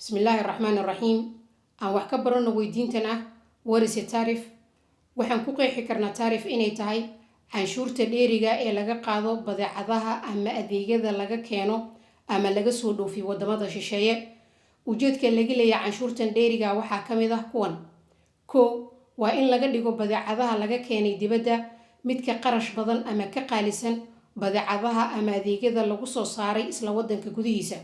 بسم الله الرحمن الرحيم aan wax ka barano weydiintan ah what is a tariff waxaan ku qeexi karnaa tariff inay tahay canshuurta dheeriga ee laga qaado badeecadaha ama adeegyada laga keeno ama laga soo dhoofiyo wadamada shisheeye ujeedka laga leeyahay canshuurtan dheeriga waxaa ka mid ah kuwan waa in laga dhigo badeecadaha laga keenay dibadda midka qarash badan ama ka qaalisan badeecadaha ama adeegyada lagu soo saaray isla wadanka gudihiisa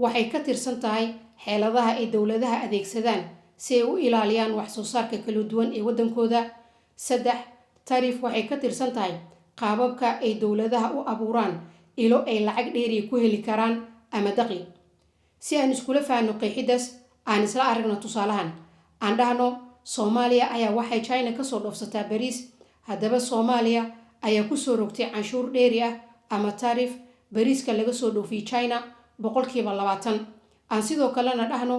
waxay ka tirsan tahay xeeladaha ay dowladaha adeegsadaan si ay u ilaaliyaan wax soo saarka kala duwan ee wadankooda. Tariff waxay ka tirsan tahay qaababka ay dowladaha u abuuraan ilo ay lacag dheeri ku heli karaan ama dakhli. Si aan iskula faahno qeexidaas, aan isla aragno tusaalahan. Aan dhahno Soomaaliya ayaa waxay China ka soo dhoofsataa bariis, haddaba Soomaaliya ayaa ku soo rogtay canshuur dheeri ah ama tariff bariiska laga soo dhoofiyo China 20%. aan sidoo kalena dhahno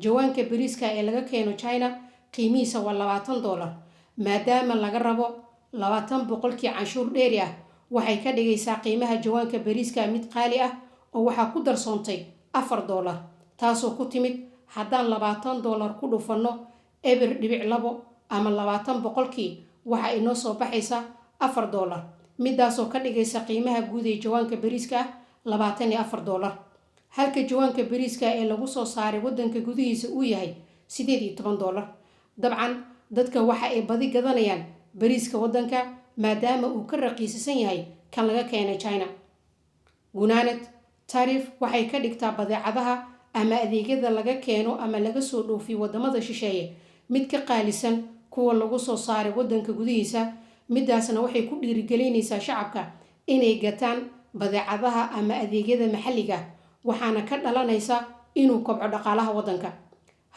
jawaanka bariiska ee laga keeno China qiimihiisa waa $20 maadaama laga rabo 20% canshuur dheeri ah waxay ka dhigaysaa qiimaha jawaanka bariiska mid qaali ah oo waxaa ku darsoontay $4 taasoo ku timid haddaan $20 ku dhufano eber dhibic 2 ama 20% waxa inoo soo baxaysa $4 midaasoo ka dhigaysa qiimaha guud ee jawaanka bariiska $24 halka jawaanka bariiska ee lagu soo saaray wadanka gudihiisa uu yahay $18. dabcan dadka waxa ay badi gadanayaan bariiska wadanka maadaama uu ka raqiisan yahay kan laga keenay China. gunaanad tariff waxay ka dhigtaa badeecadaha ama adeegyada laga keeno ama laga soo dhoofiyo wadamada shisheeye mid ka qaalisan kuwa lagu soo saaray wadanka gudihiisa. midaasna waxay ku dhiirigelinaysaa shacabka inay gataan badeecadaha ama adeegyada maxalliga waxaana ka dhalanaysa inuu kobco dhaqaalaha wadanka.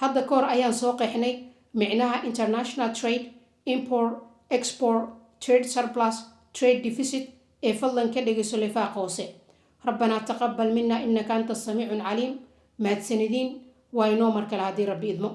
hadda kahor ayaan soo qeexnay micnaha international trade, import, export, trade surplus, trade deficit ee fadlan ka dhegayso lifaaq hoose. rabbanaa taqabbal minna innaka anta samiicun caliim. mahadsanidin waa inoo mar kale haddii rabbi idmo.